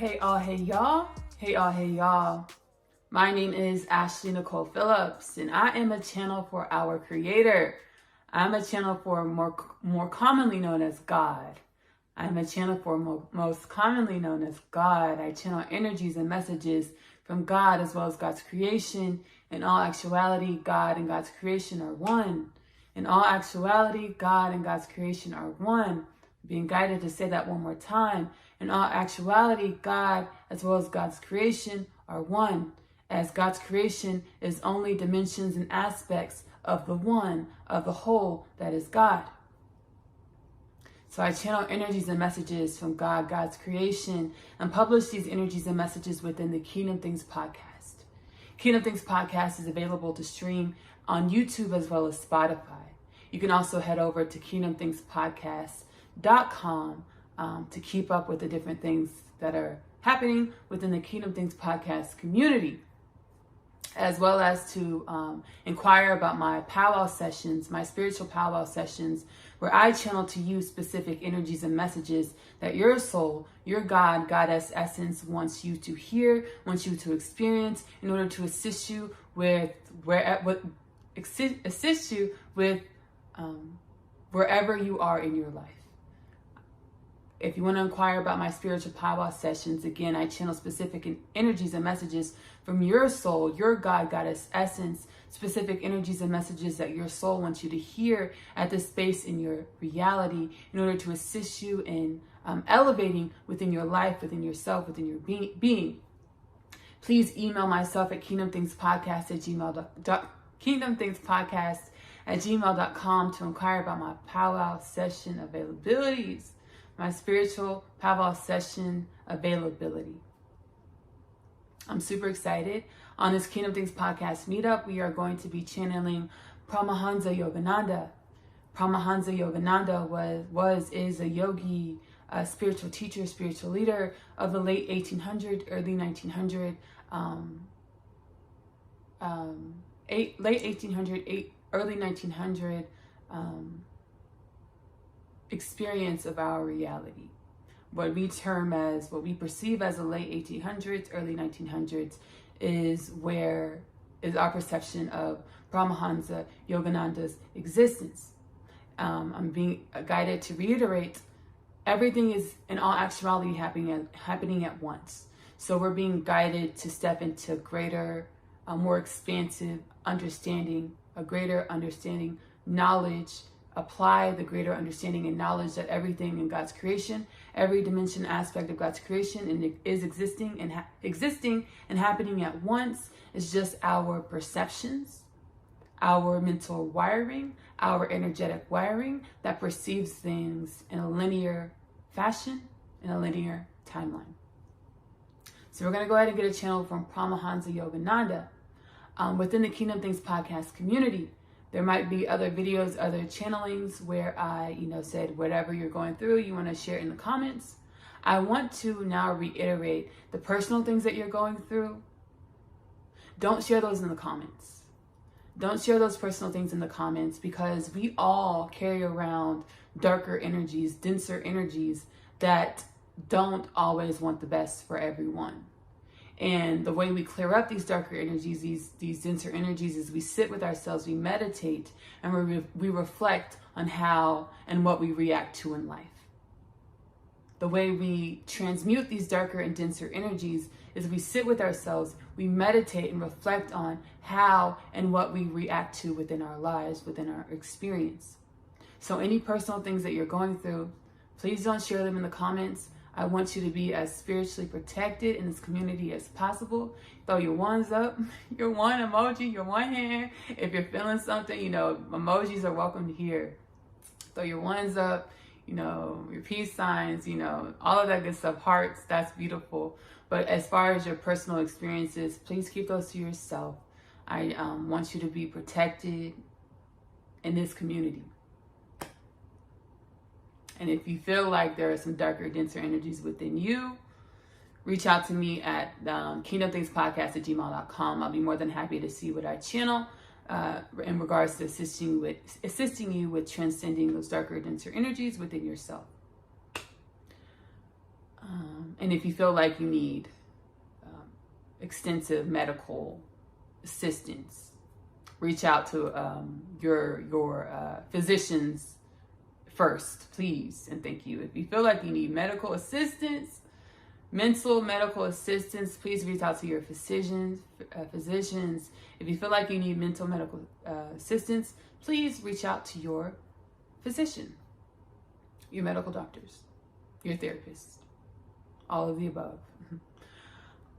Hey all, hey y'all. Hey all, hey y'all. My name is Nicole Phillips, and I am a channel for our Creator. I'm a channel for more commonly known as God. I'm a channel for most commonly known as God. I channel energies and messages from God as well as God's creation. In all actuality, God and God's creation are one. In all actuality, God and God's creation are one. Being guided to say that one more time. In all actuality, God as well as God's creation are one, as God's creation is only dimensions and aspects of the one, of the whole that is God. So I channel energies and messages from God, God's creation, and publish these energies and messages within the Kingdom Things podcast. Kingdom Things podcast is available to stream on YouTube as well as Spotify. You can also head over to kingdomthingspodcast.com to keep up with the different things that are happening within the Kingdom Things podcast community, as well as to inquire about my powwow sessions, my spiritual powwow sessions, where I channel to you specific energies and messages that your soul, your God, Goddess essence wants you to hear, wants you to experience in order to assist you with wherever you are in your life. If you want to inquire about my spiritual powwow sessions, again, I channel specific energies and messages from your soul, your God, Goddess essence, specific energies and messages that your soul wants you to hear at this space in your reality in order to assist you in elevating within your life, within yourself, within your being. Please email myself at kingdomthingspodcast@gmail.com to inquire about my powwow session availabilities. My spiritual powwow session availability. I'm super excited. On this Kingdom Things podcast meetup, we are going to be channeling Paramahansa Yogananda. Paramahansa Yogananda is a yogi, a spiritual teacher, spiritual leader of the late 1800s, early 1900s, early 1900s, experience of our reality. What we perceive as the late 1800s, early 1900s is our perception of Paramahansa Yogananda's existence. I'm being guided to reiterate, everything is in all actuality happening at once. So we're being guided to step into greater, more expansive understanding, a greater understanding, knowledge, apply the greater understanding and knowledge that everything in God's creation, every dimension aspect of God's creation is existing and happening at once. Is just our perceptions, our mental wiring, our energetic wiring that perceives things in a linear fashion, in a linear timeline. So we're going to go ahead and get a channel from Paramahansa Yogananda within the Kingdom Things podcast community. There might be other videos, other channelings where I, said whatever you're going through, you want to share in the comments. I want to now reiterate the personal things that you're going through. Don't share those in the comments. Don't share those personal things in the comments, because we all carry around darker energies, denser energies that don't always want the best for everyone. And the way we clear up these darker energies, these denser energies, is we sit with ourselves, we meditate, and we reflect on how and what we react to in life. The way we transmute these darker and denser energies is we sit with ourselves, we meditate and reflect on how and what we react to within our lives, within our experience. So any personal things that you're going through, please don't share them in the comments. I want you to be as spiritually protected in this community as possible. Throw your ones up, your one emoji, your one hand. If you're feeling something, emojis are welcome here. Throw your ones up, your peace signs, all of that good stuff. Hearts, that's beautiful. But as far as your personal experiences, please keep those to yourself. I want you to be protected in this community. And if you feel like there are some darker, denser energies within you, reach out to me at kingdomthingspodcast@gmail.com. I'll be more than happy to see what I channel in regards to assisting you with transcending those darker, denser energies within yourself. And if you feel like you need extensive medical assistance, reach out to your physicians first, please, and thank you. If you feel like you need medical assistance, mental medical assistance, please reach out to your physicians. If you feel like you need mental medical assistance, please reach out to your physician, your medical doctors, your therapist, all of the above.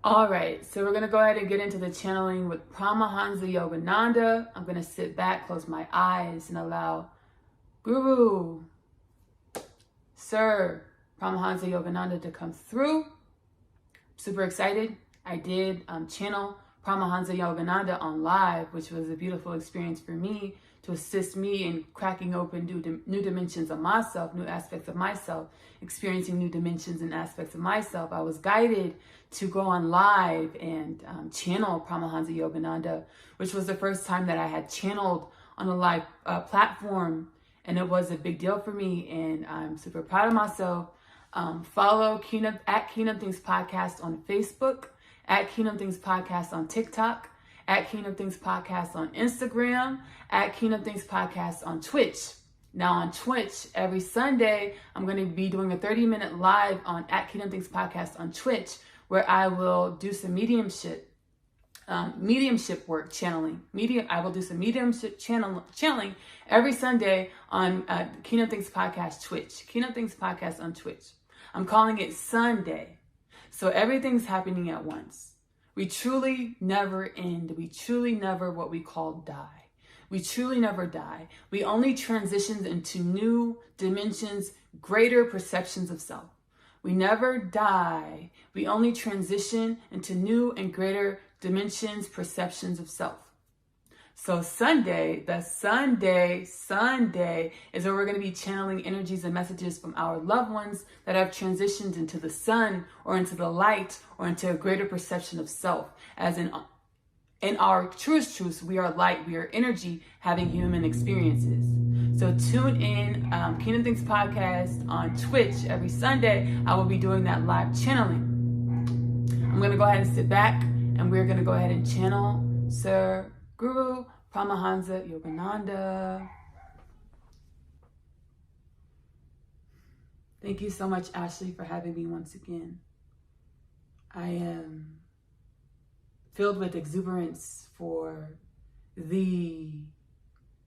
All right, so we're going to go ahead and get into the channeling with Paramahansa Yogananda. I'm going to sit back, close my eyes, and allow Guru, Sir Pramahansa Yogananda to come through. Super excited. I did channel Paramahansa Yogananda on live, which was a beautiful experience for me to assist me in cracking open new dimensions of myself, new aspects of myself, experiencing new dimensions and aspects of myself. I was guided to go on live and channel Paramahansa Yogananda, which was the first time that I had channeled on a live platform, and it was a big deal for me, and I'm super proud of myself. Follow at Kingdom Things Podcast on Facebook, at Kingdom Things Podcast on TikTok, at Kingdom Things Podcast on Instagram, at Kingdom Things Podcast on Twitch. Now on Twitch, every Sunday, I'm going to be doing a 30-minute live on at Kingdom Things Podcast on Twitch, where I will do some mediumship work, channeling. I will do some mediumship channeling every Sunday on Kingdom Things Podcast Twitch. Kingdom Things Podcast on Twitch. I'm calling it Sunday. So everything's happening at once. We truly never end. We truly never what we call die. We truly never die. We only transition into new dimensions, greater perceptions of self. We never die. We only transition into new and greater dimensions, perceptions of self. So Sunday is where we're going to be channeling energies and messages from our loved ones that have transitioned into the sun or into the light or into a greater perception of self. As in our truest truths, we are light, we are energy, having human experiences. So tune in, Kingdom Things Podcast on Twitch every Sunday. I will be doing that live channeling. I'm going to go ahead and sit back, and we're going to go ahead and channel Sir Guru Paramahansa Yogananda. Thank you so much, Ashley, for having me once again. I am filled with exuberance for the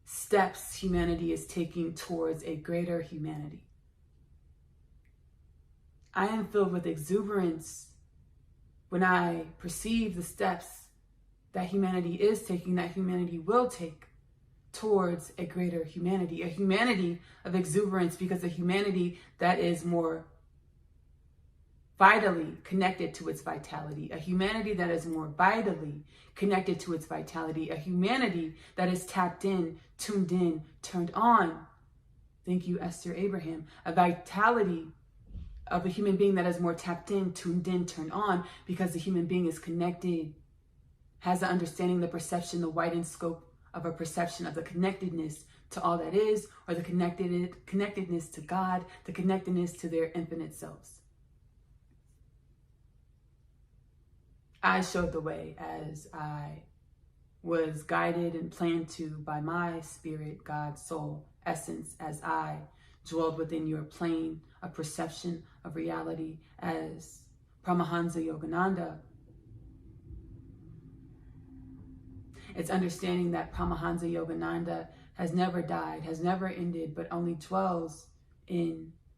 steps humanity is taking towards a greater humanity. I am filled with exuberance when I perceive the steps that humanity is taking, that humanity will take towards a greater humanity, a humanity of exuberance, because a humanity that is more vitally connected to its vitality, a humanity that is more vitally connected to its vitality, a humanity that is tapped in, tuned in, turned on. Thank you, Esther Abraham. A vitality of a human being that is more tapped in, tuned in, turned on, because the human being is connected, has the understanding, the perception, the widened scope of a perception of the connectedness to all that is, or the connectedness to God, the connectedness to their infinite selves. I showed the way as I was guided and planned to by my spirit, God, soul, essence, as I dwelled within your plane of perception of reality as Paramahansa Yogananda. It's understanding that Paramahansa Yogananda has never died, has never ended, but only dwells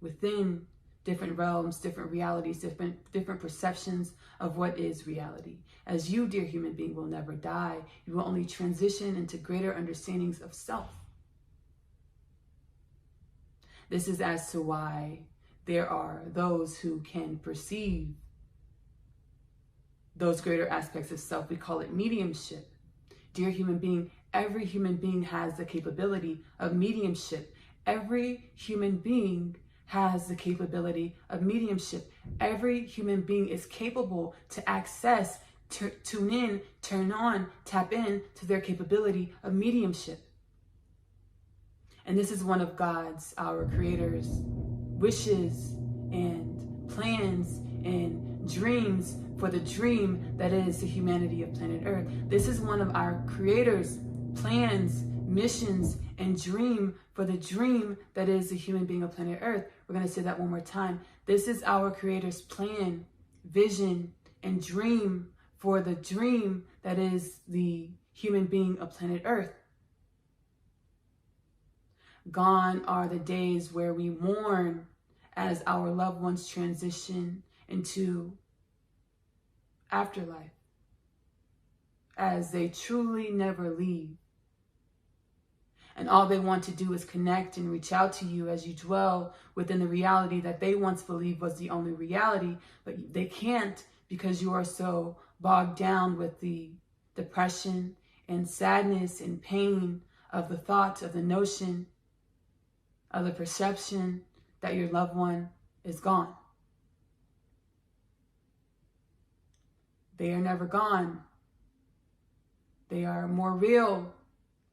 within different realms, different realities, different perceptions of what is reality. As you, dear human being, will never die, you will only transition into greater understandings of self. This is as to why there are those who can perceive those greater aspects of self. We call it mediumship. Dear human being, every human being has the capability of mediumship. Every human being has the capability of mediumship. Every human being is capable to access, tune in, turn on, tap in to their capability of mediumship. And this is one of God's, our Creator's, wishes and plans and dreams for the dream that is the humanity of planet Earth. This is one of our Creator's plans, missions, and dream for the dream that is the human being of planet Earth. We're going to say that one more time. This is our Creator's plan, vision, and dream for the dream that is the human being of planet Earth. Gone are the days where we mourn as our loved ones transition into afterlife, as they truly never leave. And all they want to do is connect and reach out to you as you dwell within the reality that they once believed was the only reality, but they can't because you are so bogged down with the depression and sadness and pain of the thought, of the notion, of the perception that your loved one is gone. They are never gone. They are more real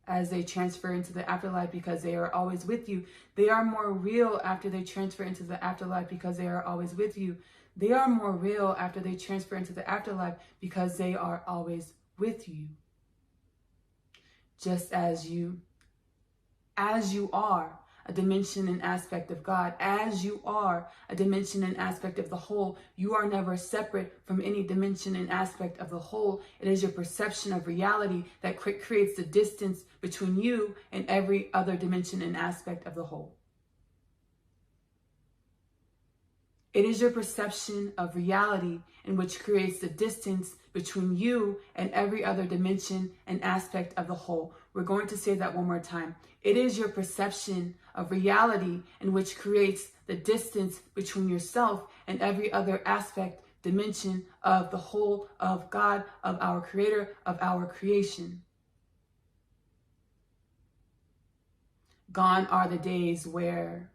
as they transfer into the afterlife because they are always with you. They are more real after they transfer into the afterlife because they are always with you. They are more real after they transfer into the afterlife because they are always with you. Just as you are a dimension and aspect of God, as you are a dimension and aspect of the whole, you are never separate from any dimension and aspect of the whole. It is your perception of reality that creates the distance between you and every other dimension and aspect of the whole. It is your perception of reality in which creates the distance between you and every other dimension and aspect of the whole. We're going to say that one more time. It is your perception of reality in which creates the distance between yourself and every other aspect, dimension of the whole of God, of our Creator, of our creation. Gone are the days where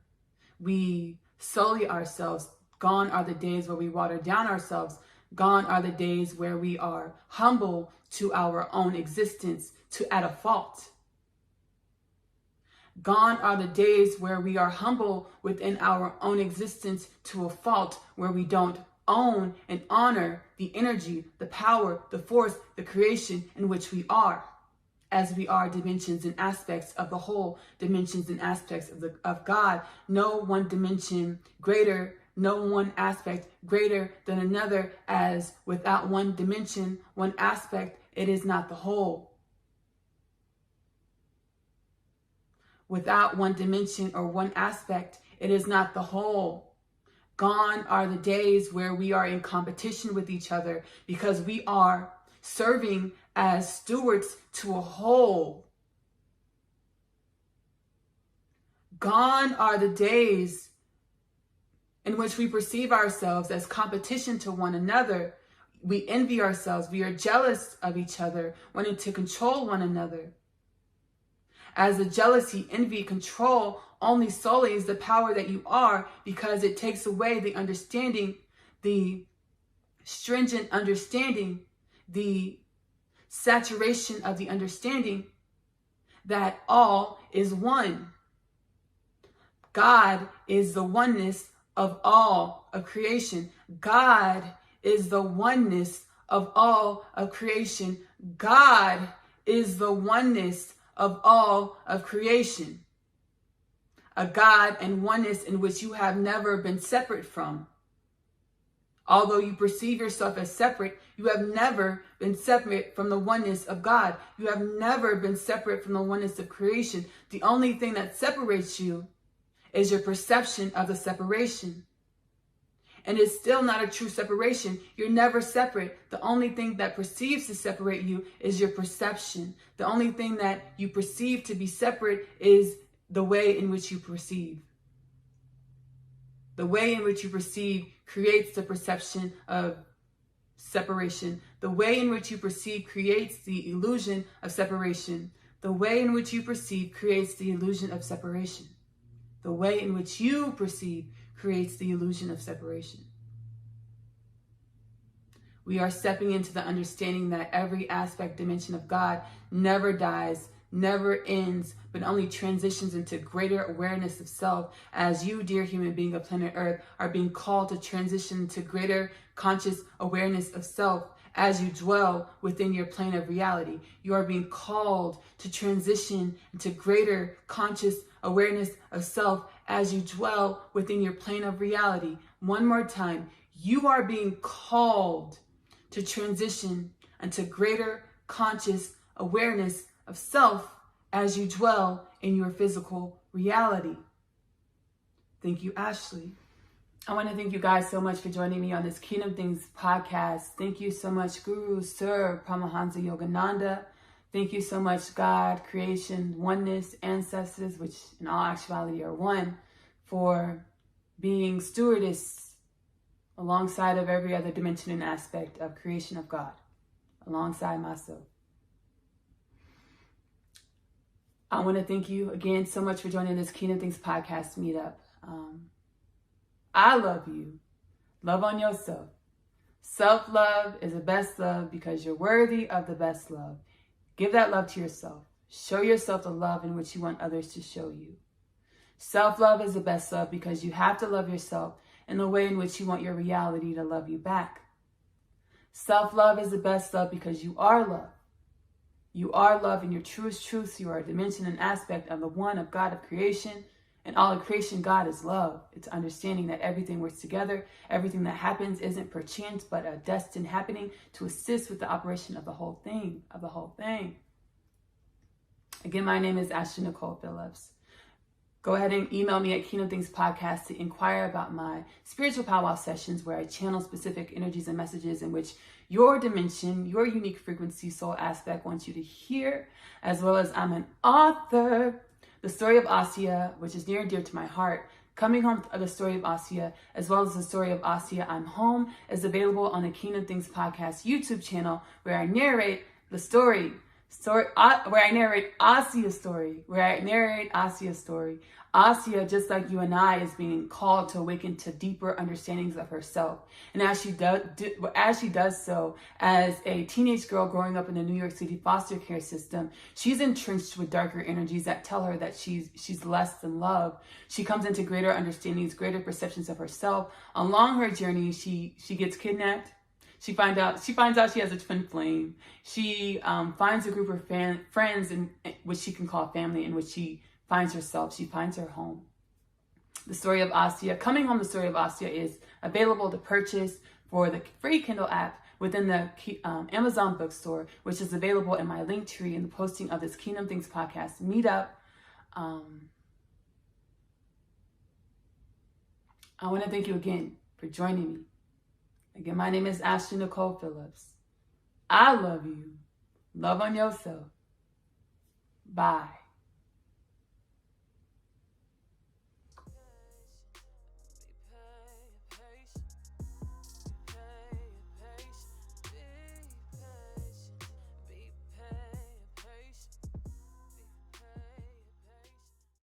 we sully ourselves. Gone are the days where we water down ourselves. Gone are the days where we are humble to our own existence, to at a fault. Gone are the days where we are humble within our own existence to a fault, where we don't own and honor the energy, the power, the force, the creation in which we are, as we are dimensions and aspects of the whole, dimensions and aspects of God. No one dimension greater, no one aspect greater than another, as without one dimension, one aspect, it is not the whole. Without one dimension or one aspect, it is not the whole. Gone are the days where we are in competition with each other because we are serving as stewards to a whole. Gone are the days in which we perceive ourselves as competition to one another. We envy ourselves. We are jealous of each other, wanting to control one another. As the jealousy, envy, control only sullies the power that you are, because it takes away the understanding, the stringent understanding, the saturation of the understanding that all is one. God is the oneness of all of creation. God is the oneness of all of creation. God is the oneness of all of creation. A God and oneness in which you have never been separate from. Although you perceive yourself as separate, you have never been separate from the oneness of God. You have never been separate from the oneness of creation. The only thing that separates you is your perception of the separation. And it's still not a true separation. You're never separate. The only thing that perceives to separate you is your perception. The only thing that you perceive to be separate is the way in which you perceive. The way in which you perceive creates the perception of separation. The way in which you perceive creates the illusion of separation. The way in which you perceive creates the illusion of separation. The way in which you perceive creates the illusion of separation. We are stepping into the understanding that every aspect, dimension of God never dies, never ends, but only transitions into greater awareness of self, as you, dear human being of planet Earth, are being called to transition to greater conscious awareness of self as you dwell within your plane of reality. You are being called to transition into greater conscious awareness of self as you dwell within your plane of reality. One more time, you are being called to transition into greater conscious awareness of self as you dwell in your physical reality. Thank you, Ashley. I want to thank you guys so much for joining me on this Kingdom Things podcast. Thank you so much, Guru, Sir Pramahansa Yogananda. Thank you so much, God, creation, oneness, ancestors, which in all actuality are one, for being stewardess alongside of every other dimension and aspect of creation of God, alongside myself. I want to thank you again so much for joining this Kingdom Things podcast meetup. I love you. Love on yourself. Self-love is the best love because you're worthy of the best love. Give that love to yourself. Show yourself the love in which you want others to show you. Self-love is the best love because you have to love yourself in the way in which you want your reality to love you back. Self-love is the best love because you are love. You are love in your truest truth. You are a dimension and aspect of the one of God of creation. And all of creation, God is love. It's understanding that everything works together. Everything that happens isn't per chance, but a destined happening to assist with the operation of the whole thing, Again, my name is Nicole Phillips. Go ahead and email me at Kingdom Things Podcast to inquire about my spiritual powwow sessions where I channel specific energies and messages in which your dimension, your unique frequency, soul aspect wants you to hear, as well as I'm an author. The story of Asya, which is near and dear to my heart, Coming Home, the story of Asya, as well as the story of Asya, I'm Home, is available on the Kingdom Things Podcast YouTube channel, where I narrate the story, where I narrate Asya's story. Asya, just like you and I, is being called to awaken to deeper understandings of herself. And as she does so, as a teenage girl growing up in the New York City foster care system, she's entrenched with darker energies that tell her that she's less than love. She comes into greater understandings, greater perceptions of herself. Along her journey, she gets kidnapped. She finds out she has a twin flame. She finds a group of friends, in which she can call family, in which she finds herself. She finds her home. The story of Asya, Coming Home, the story of Asya, is available to purchase for the free Kindle app within the Amazon bookstore, which is available in my link tree in the posting of this Kingdom Things podcast meetup. I want to thank you again for joining me. Again, my name is Nicole Phillips. I love you. Love on yourself. Bye.